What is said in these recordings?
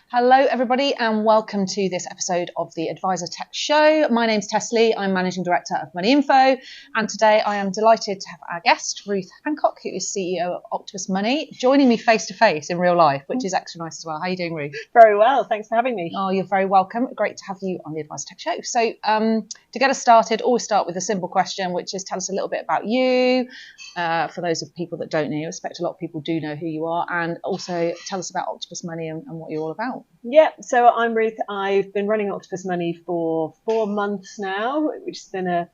Hello, everybody, and welcome to this episode of the AdviserTech Show. My name's Tessa Lee. I'm Managing Director of Moneyinfo, and today I am delighted to have our guest, Ruth Handcock, who is CEO of Octopus Money, joining me face-to-face in real life, which is extra nice as well. How are you doing, Ruth? Very well. Thanks for having me. Oh, you're very welcome. Great to have you on the AdviserTech Show. So to get us started, always start with a simple question, which is tell us a little bit about you. For those of people that don't know you, I expect a lot of people do know who you are, and also tell us about Octopus Money and what you're all about. Yeah, so I'm Ruth. I've been running Octopus Money for 4 months now, which has been a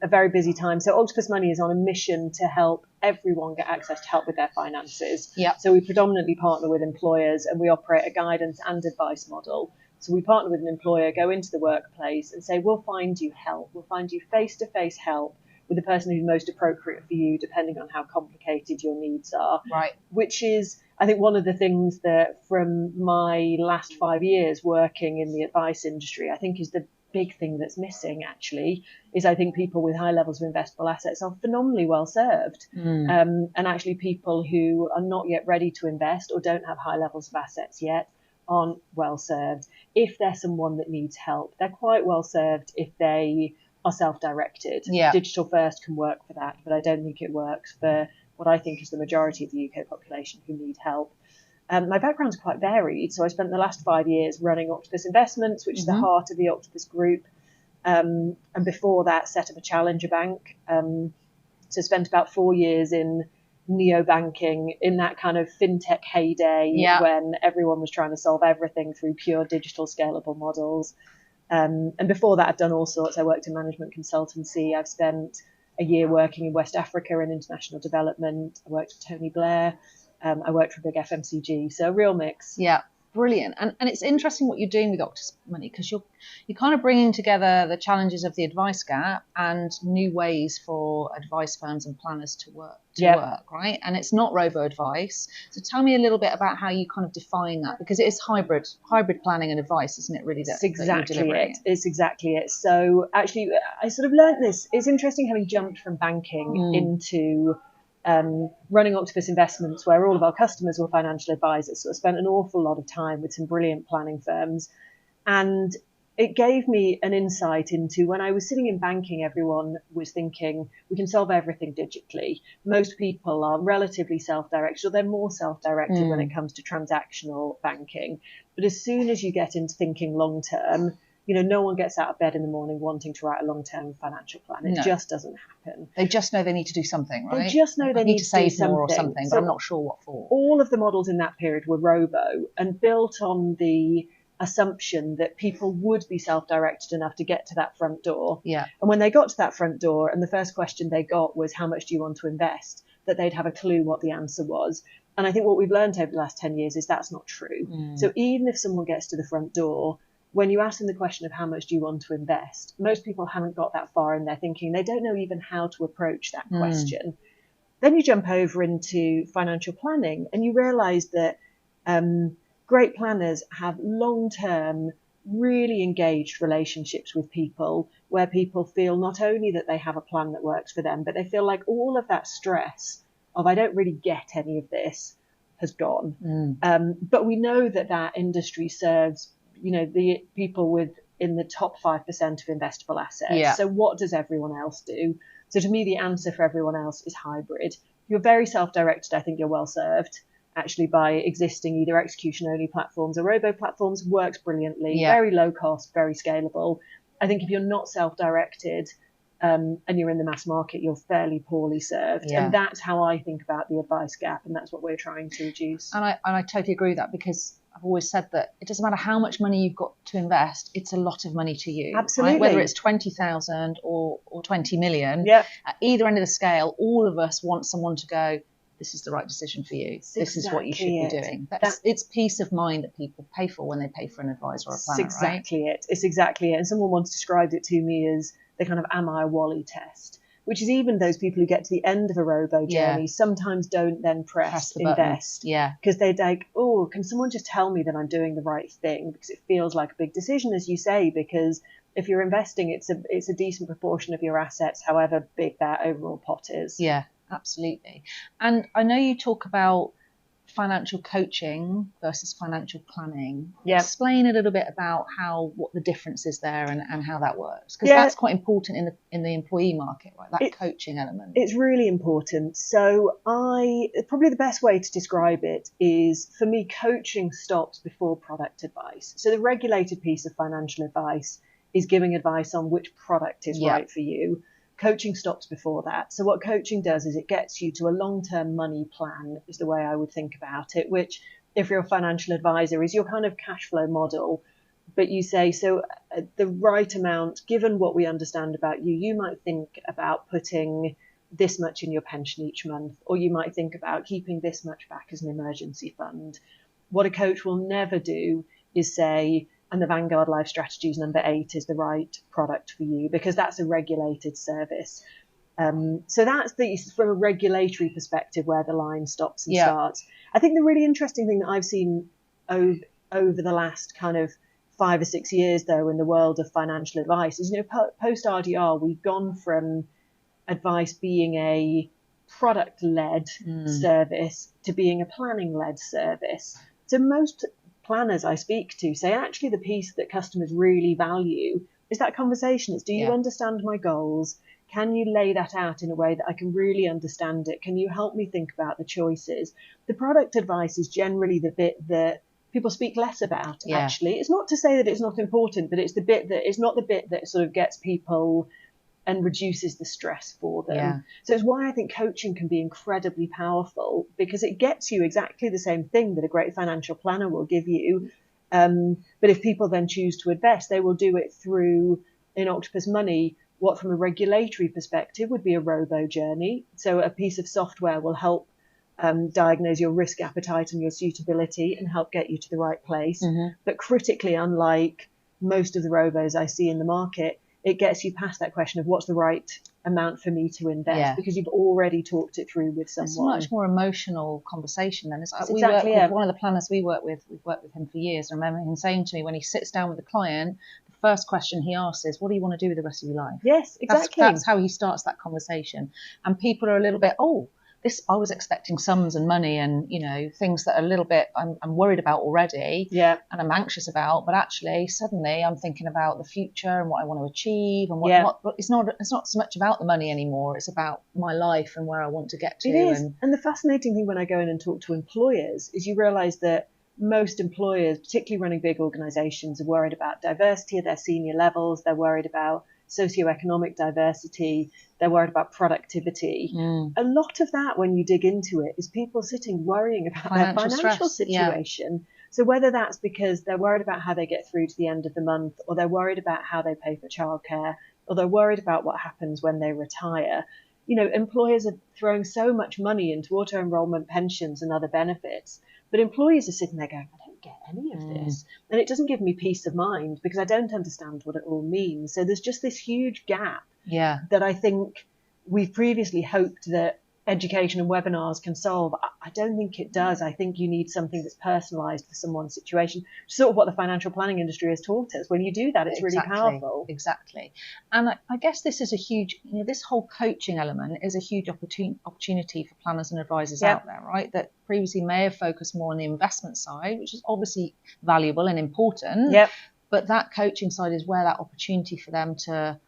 very busy time. So Octopus Money is on a mission to help everyone get access to help with their finances. Yeah. So we predominantly partner with employers, and we operate a guidance and advice model. So we partner with an employer, go into the workplace and say, we'll find you help. We'll find you face-to-face help with the person who's most appropriate for you, depending on how complicated your needs are. Right. Which is, I think, one of the things that from my last 5 years working in the advice industry, I think is the big thing that's missing, actually, is I think people with high levels of investable assets are phenomenally well served. And actually people who are not yet ready to invest or don't have high levels of assets yet aren't well served. If they're someone that needs help, they're quite well served if they are self-directed. Yeah. Digital first can work for that, but I don't think it works for what I think is the majority of the UK population who need help. My background's quite varied, so I spent the last 5 years running Octopus Investments, which is the heart of the Octopus Group, and before that set up a challenger bank. So spent about 4 years in neobanking, in that kind of fintech heyday when everyone was trying to solve everything through pure digital scalable models. And before that, I've done all sorts. I worked in management consultancy. I've spent a year working in West Africa in international development. I worked for Tony Blair. I worked for a big FMCG. So a real mix. Yeah, brilliant. And it's interesting what you're doing with Octopus Money, because you're kind of bringing together the challenges of the advice gap and new ways for advice firms and planners to work, right? And it's not robo-advice. So tell me a little bit about how you kind of define that, because it is hybrid planning and advice, isn't it, really? That's exactly it. It's exactly it. So actually, I sort of learned this. It's interesting having jumped from banking into running Octopus Investments, where all of our customers were financial advisors. So I spent an awful lot of time with some brilliant planning firms. And it gave me an insight into, when I was sitting in banking, everyone was thinking, we can solve everything digitally. Most people are relatively self-directed, or they're more self-directed when it comes to transactional banking. But as soon as you get into thinking long-term, you know, no one gets out of bed in the morning wanting to write a long-term financial plan. It just doesn't happen. They just know they need to do something, right? They just know they need to save more or something, but I'm not sure what for. All of the models in that period were robo and built on the assumption that people would be self-directed enough to get to that front door. Yeah. And when they got to that front door and the first question they got was, how much do you want to invest? That they'd have a clue what the answer was. And I think what we've learned over the last 10 years is that's not true. So even if someone gets to the front door, when you ask them the question of how much do you want to invest, most people haven't got that far in their thinking. They don't know even how to approach that question. Then you jump over into financial planning and you realize that great planners have long-term, really engaged relationships with people, where people feel not only that they have a plan that works for them, but they feel like all of that stress of, I don't really get any of this, has gone. But we know that that industry serves, you know, the people in the top 5% of investable assets. Yeah. So what does everyone else do? So to me, the answer for everyone else is hybrid. If you're very self-directed, I think you're well served actually by existing either execution-only platforms or robo platforms. Works brilliantly, very low cost, very scalable. I think if you're not self-directed and you're in the mass market, you're fairly poorly served. And that's how I think about the advice gap, and that's what we're trying to reduce. And I totally agree with that, because I've always said that it doesn't matter how much money you've got to invest, it's a lot of money to you. Absolutely. Right? Whether it's 20,000 or 20 million, at either end of the scale, all of us want someone to go, this is the right decision for you. This is what you should be doing. It's peace of mind that people pay for when they pay for an advisor or a planner, right? It's exactly it. And someone once described it to me as the kind of am I a Wally test, which is even those people who get to the end of a robo journey sometimes don't then press the invest. Button. Because they're like, oh, can someone just tell me that I'm doing the right thing? Because it feels like a big decision, as you say, because if you're investing, it's a decent proportion of your assets, however big that overall pot is. Yeah, absolutely. And I know you talk about financial coaching versus financial planning. Yeah. Explain a little bit about what the difference is there and how that works, because that's quite important in the employee market, right? That coaching element. It's really important. So probably the best way to describe it is, for me, coaching stops before product advice. So the regulated piece of financial advice is giving advice on which product is right for you. Coaching stops before that. So what coaching does is it gets you to a long-term money plan, is the way I would think about it, which, if you're a financial advisor, is your kind of cash flow model. But you say, so the right amount, given what we understand about you, you might think about putting this much in your pension each month, or you might think about keeping this much back as an emergency fund. What a coach will never do is say, and the Vanguard Life Strategies number 8 is the right product for you, because that's a regulated service. So that's from a regulatory perspective where the line stops and starts. I think the really interesting thing that I've seen over the last kind of 5 or 6 years, though, in the world of financial advice is, post RDR, we've gone from advice being a product-led service to being a planning-led service. So most planners I speak to say, actually, the piece that customers really value is that conversation. It's, do you understand my goals? Can you lay that out in a way that I can really understand it? Can you help me think about the choices? The product advice is generally the bit that people speak less about, actually. It's not to say that it's not important, but it's the bit that it's not the bit that sort of gets people and reduces the stress for them. Yeah. So it's why I think coaching can be incredibly powerful, because it gets you exactly the same thing that a great financial planner will give you. But if people then choose to invest, they will do it through, in Octopus Money, what from a regulatory perspective would be a robo journey. So a piece of software will help diagnose your risk appetite and your suitability and help get you to the right place. Mm-hmm. But critically, unlike most of the robos I see in the market, it gets you past that question of what's the right amount for me to invest, because you've already talked it through with someone. It's a much more emotional conversation then. It's exactly, with one of the planners we work with, we've worked with him for years. I remember him saying to me, when he sits down with a client, the first question he asks is, what do you want to do with the rest of your life? Yes, exactly. That's how he starts that conversation. And people are a little bit, I was expecting sums and money and, things that are a little bit I'm worried about already and I'm anxious about, but actually suddenly I'm thinking about the future and what I want to achieve and what it's not so much about the money anymore. It's about my life and where I want to get to. It is. And the fascinating thing when I go in and talk to employers is you realize that most employers, particularly running big organizations, are worried about diversity at their senior levels. They're worried about socioeconomic diversity. They're worried about productivity. A lot of that, when you dig into it, is people sitting worrying about their financial situation. So whether that's because they're worried about how they get through to the end of the month, or they're worried about how they pay for childcare, or they're worried about what happens when they retire. Employers are throwing so much money into auto-enrollment pensions and other benefits, but employees are sitting there going, I don't get any of this. And it doesn't give me peace of mind because I don't understand what it all means. So there's just this huge gap that I think we've previously hoped that education and webinars can solve. I don't think it does. I think you need something that's personalized for someone's situation. Sort of what the financial planning industry has taught us. When you do that, it's really powerful. Exactly. And I guess this is a huge, this whole coaching element is a huge opportunity for planners and advisors out there, right? That previously may have focused more on the investment side, which is obviously valuable and important. But that coaching side is where that opportunity for them to,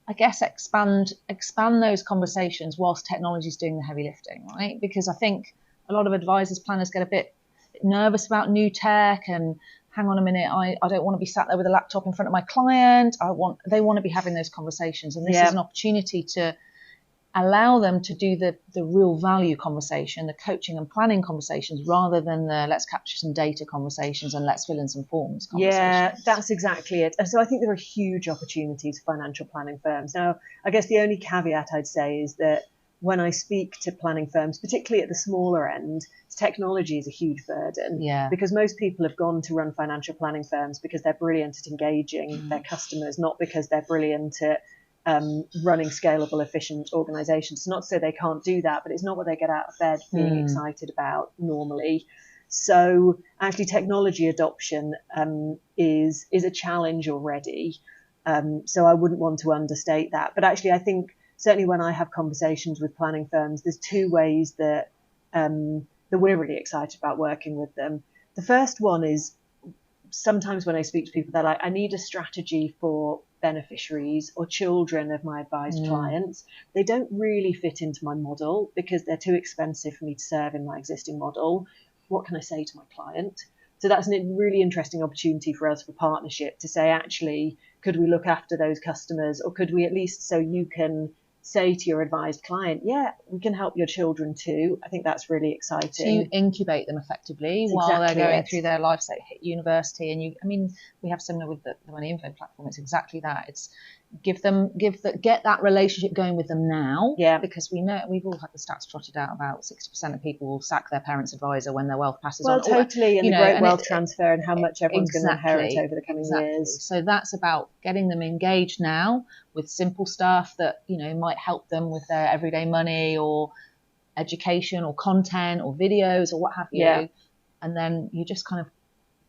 I guess, expand those conversations whilst technology is doing the heavy lifting, right? Because I think a lot of advisors, planners get a bit nervous about new tech and hang on a minute, I don't want to be sat there with a laptop in front of my client. They want to be having those conversations. And this is an opportunity to allow them to do the real value conversation, the coaching and planning conversations, rather than the let's capture some data conversations and let's fill in some forms conversations. Yeah, that's exactly it. And so I think there are huge opportunities for financial planning firms. Now, I guess the only caveat I'd say is that when I speak to planning firms, particularly at the smaller end, technology is a huge burden. Because most people have gone to run financial planning firms because they're brilliant at engaging their customers, not because they're brilliant at running scalable, efficient organizations. It's not to say they can't do that, but it's not what they get out of bed being excited about normally. So actually technology adoption is a challenge already. So I wouldn't want to understate that. But actually I think certainly when I have conversations with planning firms, there's two ways that that we're really excited about working with them. The first one is, sometimes when I speak to people, they're like, I need a strategy for beneficiaries or children of my advised clients. They don't really fit into my model because they're too expensive for me to serve in my existing model. What can I say to my client? So that's a really interesting opportunity for us for partnership to say, actually, could we look after those customers, or could we at least, so you can say to your advised client, yeah, we can help your children too. I think that's really exciting. So you incubate them effectively while they're going through their life, say, hit university. And we have similar with the Moneyinfo platform. It's exactly that. It's get that relationship going with them now. Yeah. Because we know, we've all had the stats trotted out, about 60% of people will sack their parents' advisor when their wealth passes on. Well, totally. And the great wealth transfer and how much everyone's going to inherit over the coming years. So that's about getting them engaged now with simple stuff that, might help them with their everyday money or education or content or videos or what have you. Yeah. And then you just kind of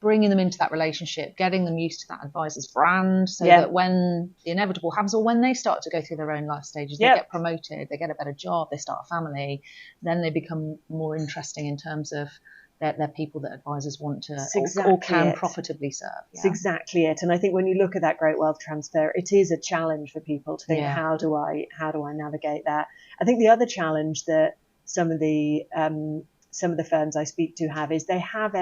bringing them into that relationship, getting them used to that advisor's brand, so that when the inevitable happens, or when they start to go through their own life stages, they get promoted, they get a better job, they start a family, then they become more interesting in terms of they're people that advisors want to or can profitably serve. Yeah. It's exactly it. And I think when you look at that great wealth transfer, it is a challenge for people to think, how do I navigate that? I think the other challenge that some of the firms I speak to have is they have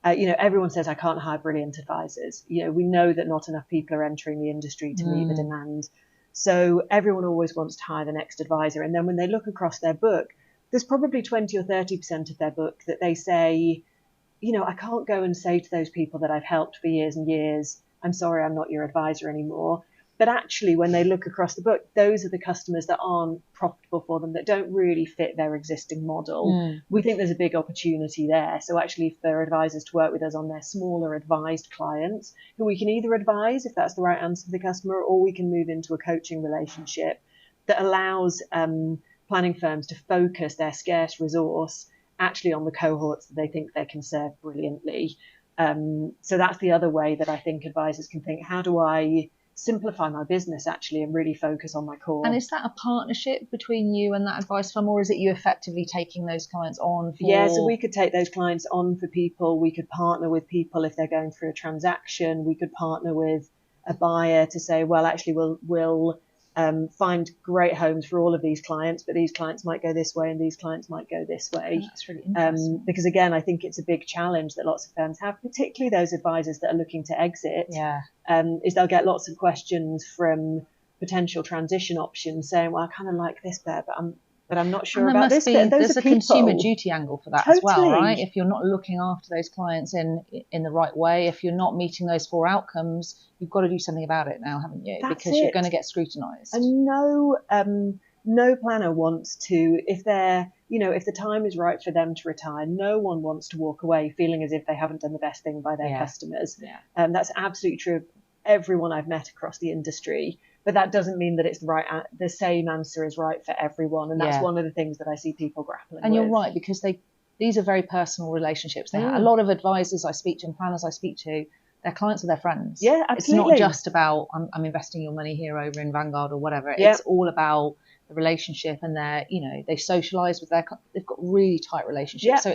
everyone says, I can't hire brilliant advisors. We know that not enough people are entering the industry to meet the demand. So everyone always wants to hire the next advisor. And then when they look across their book, there's probably 20 or 30% of their book that they say, I can't go and say to those people that I've helped for years and years, I'm sorry, I'm not your advisor anymore. But actually, when they look across the book, those are the customers that aren't profitable for them, that don't really fit their existing model. We think there's a big opportunity there. So actually, for advisors to work with us on their smaller advised clients, who we can either advise if that's the right answer for the customer, or we can move into a coaching relationship that allows planning firms to focus their scarce resource actually on the cohorts that they think they can serve brilliantly. So that's the other way that I think advisors can think, how do I simplify my business actually and really focus on my core? And is that a partnership between you and that advice firm, or is it you effectively taking those clients on for... Yeah, so we could take those clients on for people. We could partner with people if they're going through a transaction. We could partner with a buyer to say, well, actually we'll find great homes for all of these clients, but these clients might go this way and these clients might go this way. Oh, that's really interesting. Because again, I think it's a big challenge that lots of firms have, particularly those advisors that are looking to exit. Is they'll get lots of questions from potential transition options saying, well, I kind of like this bit, but I'm not sure about this bit. There's a consumer duty angle for that as well, right? If you're not looking after those clients in the right way, if you're not meeting those 4 outcomes, you've got to do something about it now, haven't you? Because you're going to get scrutinised. And no planner wants to, if the time is right for them to retire, no one wants to walk away feeling as if they haven't done the best thing by their customers. That's absolutely true of everyone I've met across the industry. But that doesn't mean that it's the same answer is right for everyone. And that's one of the things that I see people grappling with. And you're right, because these are very personal relationships. A lot of advisors I speak to and planners I speak to, their clients are their friends. Yeah, absolutely. It's not just about, I'm investing your money here over in Vanguard or whatever. It's all about the relationship, and they socialise with they've got really tight relationships. So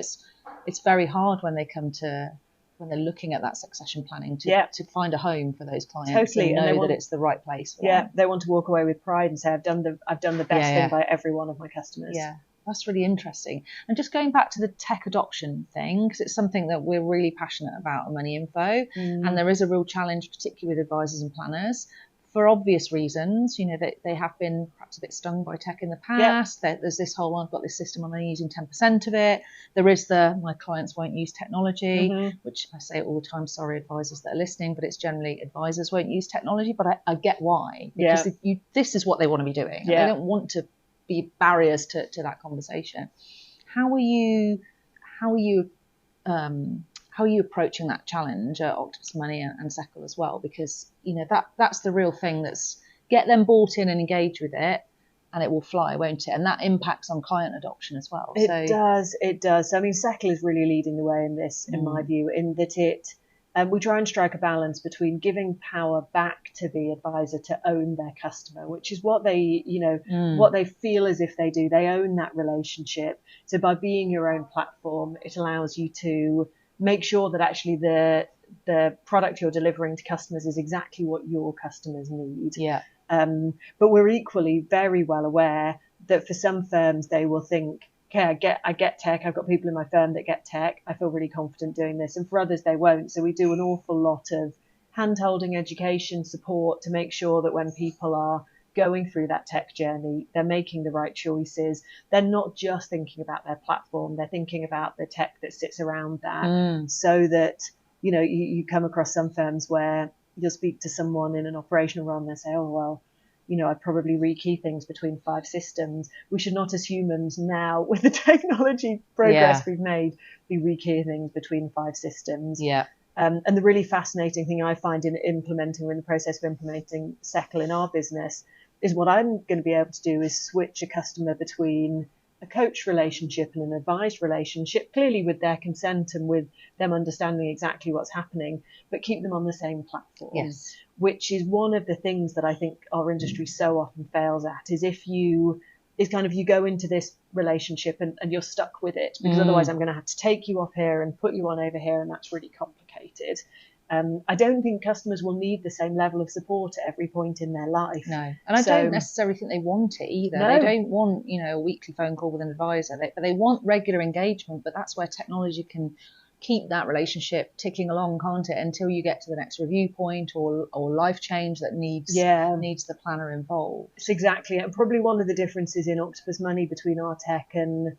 it's very hard when they're looking at that succession planning to find a home for those clients and know that it's the right place for them. They want to walk away with pride and say, I've done the best thing by every one of my customers. Yeah, that's really interesting. And just going back to the tech adoption thing, because it's something that we're really passionate about at Moneyinfo, and there is a real challenge, particularly with advisors and planners, for obvious reasons. They have been perhaps a bit stung by tech in the past. There's this whole, I've got this system, I'm only using 10% of it. There is my clients won't use technology, which I say all the time, sorry advisors that are listening, but it's generally advisors won't use technology. But I get why, because this is what they want to be doing. They don't want to be barriers to that conversation. How are you approaching that challenge at Octopus Money and Seckle as well? Because that's the real thing, that's get them bought in and engage with it, and it will fly, won't it? And that impacts on client adoption as well. It does. So, I mean, Seckle is really leading the way in this, in my view, in that it we try and strike a balance between giving power back to the advisor to own their customer, which is what they, what they feel as if they do. They own that relationship. So by being your own platform, it allows you to make sure that actually the product you're delivering to customers is exactly what your customers need. Yeah. But we're equally very well aware that for some firms, they will think, okay, I get tech. I've got people in my firm that get tech. I feel really confident doing this. And for others, they won't. So we do an awful lot of hand-holding, education, support to make sure that when people are going through that tech journey, they're making the right choices. They're not just thinking about their platform. They're thinking about the tech that sits around that, so that, you come across some firms where you'll speak to someone in an operational role and they say, oh, well, I'd probably rekey things between 5 systems. We should not, as humans now, with the technology progress we've made, be rekeying things between 5 systems. Yeah. And the really fascinating thing I find in the process of implementing Settle in our business is what I'm going to be able to do is switch a customer between a coach relationship and an advised relationship, clearly with their consent and with them understanding exactly what's happening, but keep them on the same platform. Yes. Which is one of the things that I think our industry so often fails at, is you go into this relationship and you're stuck with it, because otherwise I'm going to have to take you off here and put you on over here, and that's really complicated. I don't think customers will need the same level of support at every point in their life. No, and I don't necessarily think they want it either. No. They don't want, a weekly phone call with an advisor. They want regular engagement, but that's where technology can keep that relationship ticking along, can't it, until you get to the next review point or life change that needs the planner involved. It's exactly, and probably one of the differences in Octopus Money between our tech and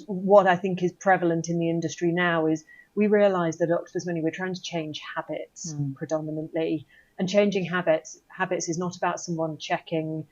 what I think is prevalent in the industry now is we realise that at Octopus Money we're trying to change habits predominantly, and changing habits is not about someone checking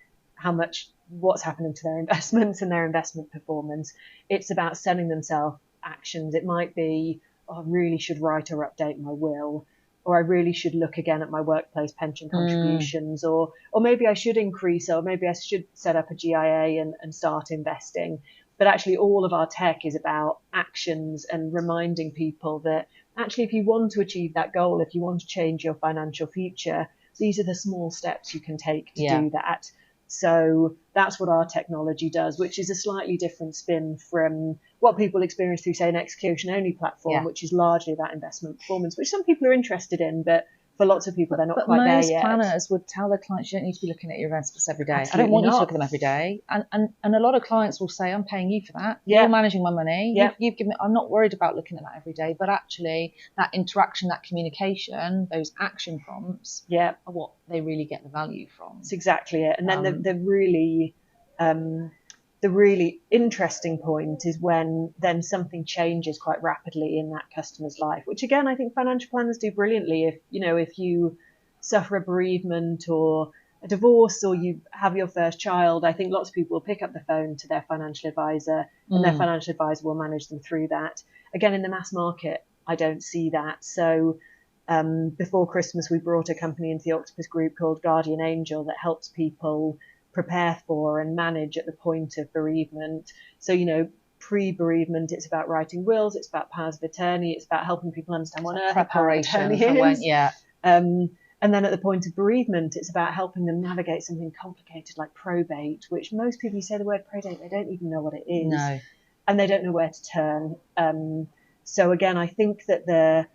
what's happening to their investments and their investment performance. It's about setting themselves actions. It might be, I really should write or update my will, or I really should look again at my workplace pension contributions, or maybe I should increase, or maybe I should set up a GIA and start investing. But actually all of our tech is about actions and reminding people that actually if you want to achieve that goal, if you want to change your financial future, these are the small steps you can take to do that. So that's what our technology does, which is a slightly different spin from what people experience through, say, an execution-only platform, which is largely about investment performance, which some people are interested in, but for lots of people, they're not quite there yet. Most planners would tell their clients, you don't need to be looking at your investments every day. Absolutely I don't want you to not. look at them every day. And a lot of clients will say, I'm paying you for that. Yeah. You're managing my money. Yeah. You've given me, I'm not worried about looking at that every day. But actually, that interaction, that communication, those action prompts are what they really get the value from. That's exactly it. And then the really interesting point is when then something changes quite rapidly in that customer's life, which again, I think financial planners do brilliantly. If you suffer a bereavement or a divorce, or you have your first child, I think lots of people will pick up the phone to their financial advisor, and their financial advisor will manage them through that. Again, in the mass market, I don't see that. So before Christmas, we brought a company into the Octopus Group called Guardian Angel that helps people prepare for and manage at the point of bereavement. So, pre-bereavement, it's about writing wills, it's about powers of attorney, it's about helping people understand what on earth a power of attorney is. And then at the point of bereavement, it's about helping them navigate something complicated like probate, which most people, you say the word probate, they don't even know what it is. No. And they don't know where to turn. So again, I think that the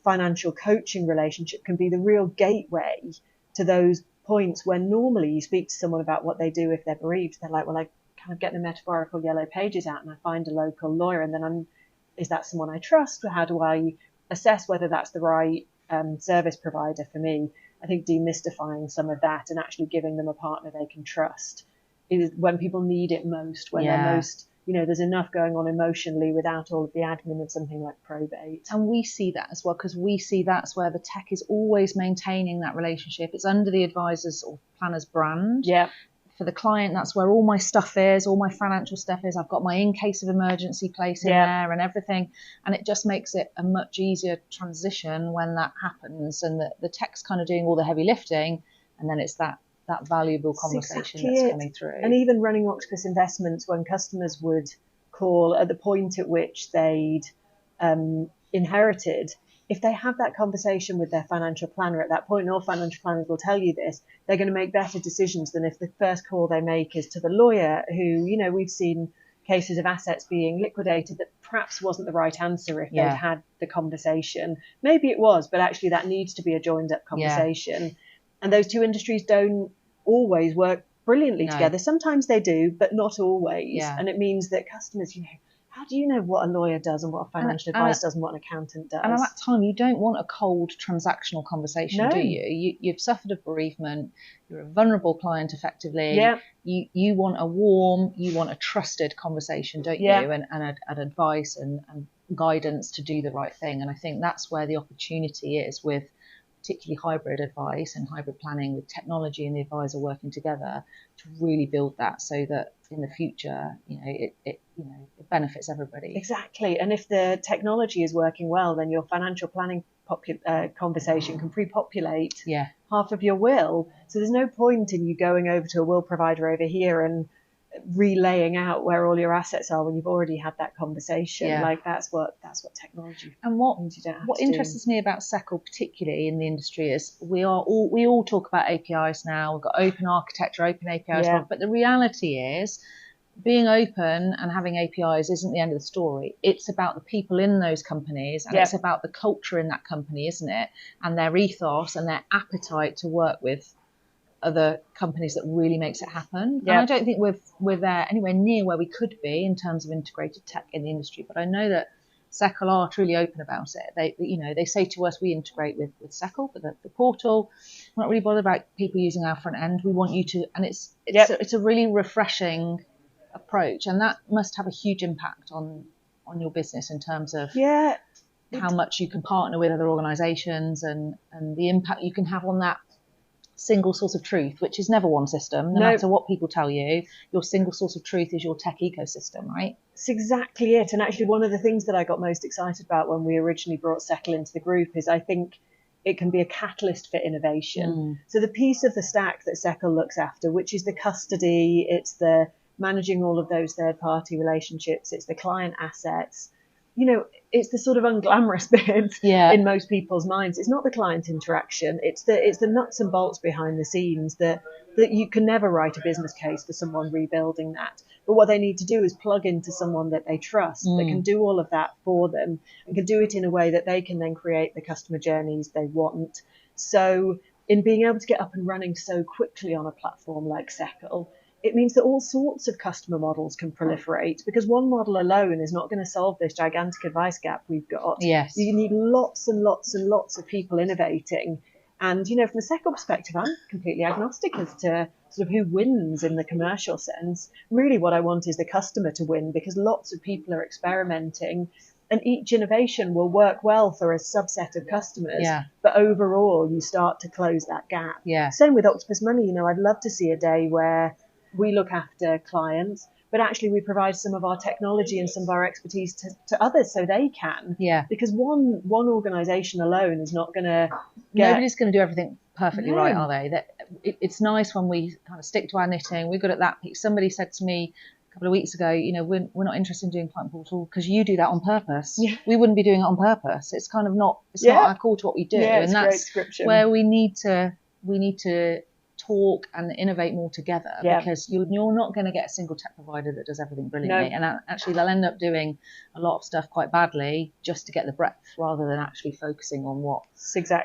financial coaching relationship can be the real gateway to those points where normally you speak to someone about what they do if they're bereaved. They're like, well, I kind of get the metaphorical yellow pages out and I find a local lawyer, and then is that someone I trust? Or how do I assess whether that's the right service provider for me? I think demystifying some of that and actually giving them a partner they can trust is when people need it most, when they're most, there's enough going on emotionally without all of the admin of something like probate. And we see that as well, because we see that's where the tech is always maintaining that relationship. It's under the advisor's or planner's brand. Yeah. For the client, that's where all my stuff is, all my financial stuff is. I've got my in case of emergency place in there and everything. And it just makes it a much easier transition when that happens, and the tech's kind of doing all the heavy lifting, and then it's that valuable conversation that's coming through. And even running Octopus Investments, when customers would call at the point at which they'd inherited, if they have that conversation with their financial planner at that point, and all financial planners will tell you this, they're going to make better decisions than if the first call they make is to the lawyer who, we've seen cases of assets being liquidated that perhaps wasn't the right answer if they'd had the conversation. Maybe it was, but actually that needs to be a joined up conversation. Yeah. And those two industries don't always work brilliantly together. Sometimes they do, but not always. Yeah. And it means that customers, how do you know what a lawyer does and what a financial advisor does and what an accountant does? And at that time, you don't want a cold transactional conversation, do you? You've suffered a bereavement. You're a vulnerable client, effectively. Yeah. You want a warm, you want a trusted conversation, don't you? And advice and guidance to do the right thing. And I think that's where the opportunity is with particularly hybrid advice and hybrid planning, with technology and the advisor working together to really build that, so that in the future, it benefits everybody. Exactly. And if the technology is working well, then your financial planning conversation can pre-populate half of your will. So there's no point in you going over to a will provider over here and relaying out where all your assets are when you've already had that conversation. Like that's what technology. And what interests me about Seckle, particularly in the industry, is we all talk about APIs now. We've got open architecture, open APIs, but the reality is, being open and having APIs isn't the end of the story. It's about the people in those companies, and it's about the culture in that company, isn't it? And their ethos and their appetite to work with other companies that really makes it happen. And I don't think we're there anywhere near where we could be in terms of integrated tech in the industry. But I know that Seckle are truly open about it. They say to us, we integrate with Seckle, with the portal. We're not really bothered about people using our front end. We want you to, and it's a really refreshing approach, and that must have a huge impact on your business in terms of how much you can partner with other organisations and the impact you can have on that single source of truth, which is never one system. No matter what people tell you, your single source of truth is your tech ecosystem, right? It's exactly it. And actually, one of the things that I got most excited about when we originally brought Seckle into the group is I think it can be a catalyst for innovation. So the piece of the stack that Seckle looks after, which is the custody, it's the managing all of those third-party relationships, it's the client assets, it's the sort of unglamorous bit in most people's minds. It's not the client interaction. It's the nuts and bolts behind the scenes that you can never write a business case for someone rebuilding that. But what they need to do is plug into someone that they trust that can do all of that for them and can do it in a way that they can then create the customer journeys they want. So in being able to get up and running so quickly on a platform like Seckle, it means that all sorts of customer models can proliferate, because one model alone is not going to solve this gigantic advice gap we've got. Yes. You need lots and lots and lots of people innovating. And, from a Seckle perspective, I'm completely agnostic as to sort of who wins in the commercial sense. Really what I want is the customer to win, because lots of people are experimenting and each innovation will work well for a subset of customers. Yeah. But overall, you start to close that gap. Yeah. Same with Octopus Money. I'd love to see a day where we look after clients, but actually we provide some of our technology and some of our expertise to others so they can. Yeah. Because one organisation alone is not going to Nobody's going to do everything perfectly right, are they? It's nice when we kind of stick to our knitting. We're good at that piece. Somebody said to me a couple of weeks ago, we're not interested in doing client portal because you do that on purpose. Yeah. We wouldn't be doing it on purpose. It's kind of not, not our core to what we do. Yeah, and that's where we need to talk and innovate more together, because you're not going to get a single tech provider that does everything brilliantly. No. And actually they'll end up doing a lot of stuff quite badly just to get the breadth, rather than actually focusing on what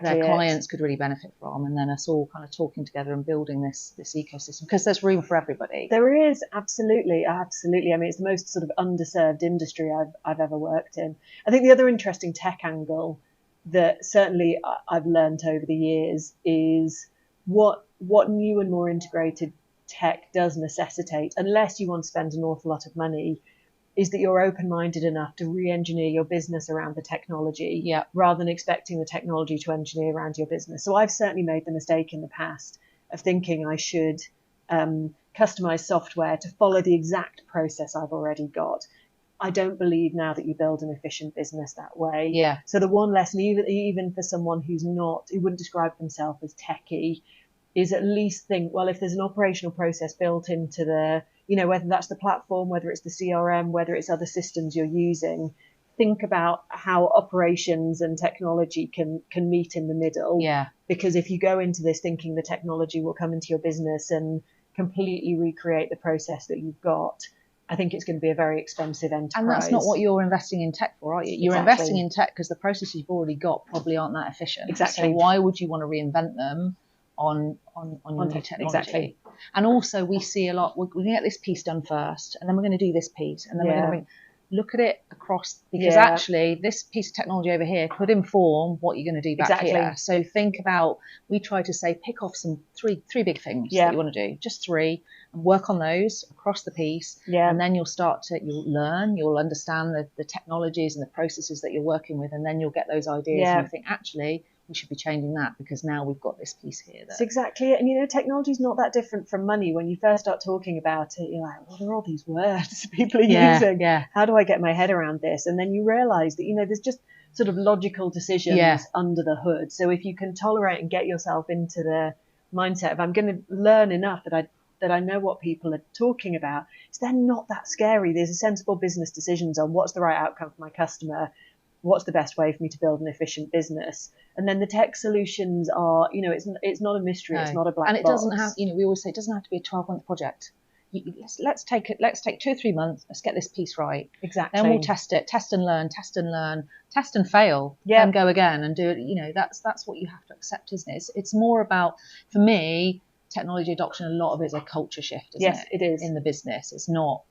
their clients could really benefit from, and then us all kind of talking together and building this ecosystem, because there's room for everybody. There is, absolutely. I mean, it's the most sort of underserved industry I've ever worked in. I think the other interesting tech angle that certainly I've learned over the years is what new and more integrated tech does necessitate, unless you want to spend an awful lot of money, is that you're open-minded enough to re-engineer your business around the technology, rather than expecting the technology to engineer around your business. So I've certainly made the mistake in the past of thinking I should customize software to follow the exact process I've already got. I don't believe now that you build an efficient business that way. Yeah. So the one lesson, even for someone who wouldn't describe themselves as techie, is at least think, well, if there's an operational process built into the, whether that's the platform, whether it's the CRM, whether it's other systems you're using, think about how operations and technology can meet in the middle. Yeah. Because if you go into this thinking the technology will come into your business and completely recreate the process that you've got, I think it's going to be a very expensive enterprise. And that's not what you're investing in tech for, are you? You're investing in tech because the processes you've already got probably aren't that efficient. Exactly. So why would you want to reinvent them on new technology? Exactly. And also we see a lot, we're going to get this piece done first, and then we're going to do this piece, and then we're going to look at it across, because actually this piece of technology over here could inform what you're going to do back here. So think about, we try to say, pick off some three big things that you want to do, just 3, and work on those across the piece. And then you'll learn, you'll understand the technologies and the processes that you're working with, and then you'll get those ideas and you think, actually, we should be changing that because now we've got this piece here. That's exactly it. And, you know, technology is not that different from money. When you first start talking about it, you're like, what are all these words people are using? How do I get my head around this? And then you realize that, you know, there's just sort of logical decisions under the hood. So if you can tolerate and get yourself into the mindset of, I'm going to learn enough that I know what people are talking about, it's then not that scary. There's a sensible business decisions on what's the right outcome for my customer, what's the best way for me to build an efficient business. And then the tech solutions are, you know, it's not a mystery. No. It's not a black box. And it doesn't have, you know, we always say it doesn't have to be a 12-month project. Let's take 2 or 3 months. Let's get this piece right. Exactly. Then we'll test it, test and learn, test and fail, and go again and do it. You know, that's what you have to accept, isn't it? It's more about, for me, technology adoption. A lot of it is a culture shift, isn't it? Yes, it is. In the business, it's not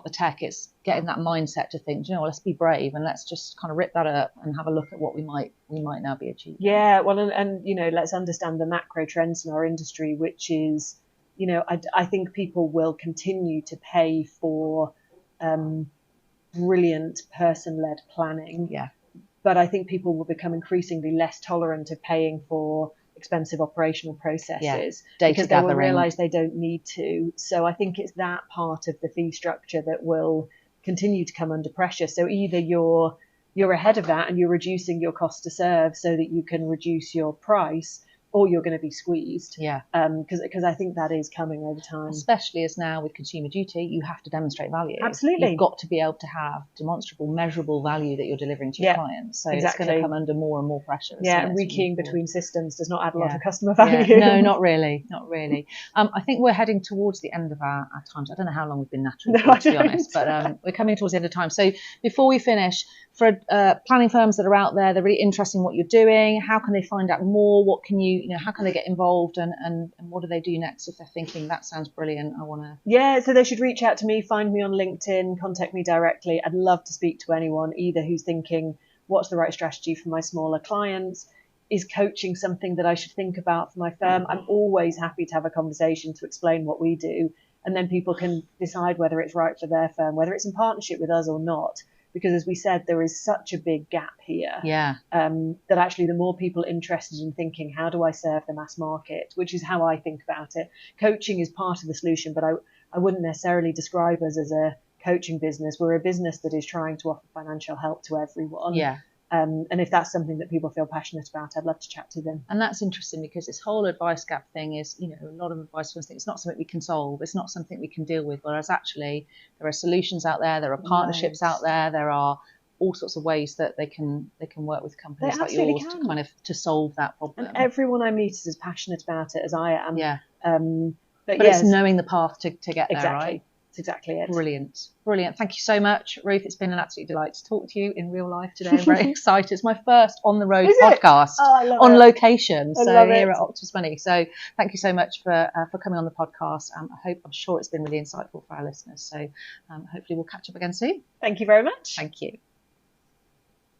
the tech. It's getting that mindset to think, you know, let's be brave and let's just kind of rip that up and have a look at what we might now be achieving. Yeah, well, and you know, let's understand the macro trends in our industry, which is, you know, I think people will continue to pay for brilliant person-led planning. Yeah. But I think people will become increasingly less tolerant of paying for expensive operational processes because they will realise they don't need to. So I think it's that part of the fee structure that will continue to come under pressure. So either you're ahead of that and you're reducing your cost to serve so that you can reduce your price, or you're going to be squeezed. Yeah. Because I think that is coming over time. Especially as now with Consumer Duty, you have to demonstrate value. Absolutely. You've got to be able to have demonstrable, measurable value that you're delivering to your clients. So it's going to come under more and more pressure. Yeah, and rekeying between systems does not add a lot of customer value. No, not really. Not really. I think we're heading towards the end of our times. I don't know how long we've been naturally, to be honest, but we're coming towards the end of time. So before we finish, for planning firms that are out there, they're really interested in what you're doing. How can they find out more? What can you know, how can they get involved and what do they do next if they're thinking that sounds brilliant, I want to... Yeah, so they should reach out to me, find me on LinkedIn, contact me directly. I'd love to speak to anyone, either who's thinking, what's the right strategy for my smaller clients? Is coaching something that I should think about for my firm? I'm always happy to have a conversation to explain what we do, and then people can decide whether it's right for their firm, whether it's in partnership with us or not. Because as we said, there is such a big gap here that actually the more people interested in thinking, how do I serve the mass market, which is how I think about it. Coaching is part of the solution, but I wouldn't necessarily describe us as a coaching business. We're a business that is trying to offer financial help to everyone. Yeah. And if that's something that people feel passionate about, I'd love to chat to them. And that's interesting because this whole advice gap thing is, you know, a lot of advice firms think it's not something we can solve. It's not something we can deal with. Whereas actually there are solutions out there. There are partnerships out there. There are all sorts of ways that they can work with companies like yours to kind of to solve that problem. And everyone I meet is as passionate about it as I am. Yeah. But it's knowing the path to get there, right? That's exactly it. Brilliant. Thank you so much, Ruth. It's been an absolute delight to talk to you in real life today. I'm very excited. It's my first on the road podcast on location. So here at Octopus Money. So thank you so much for coming on the podcast. I'm sure it's been really insightful for our listeners. So hopefully we'll catch up again soon. Thank you very much. Thank you.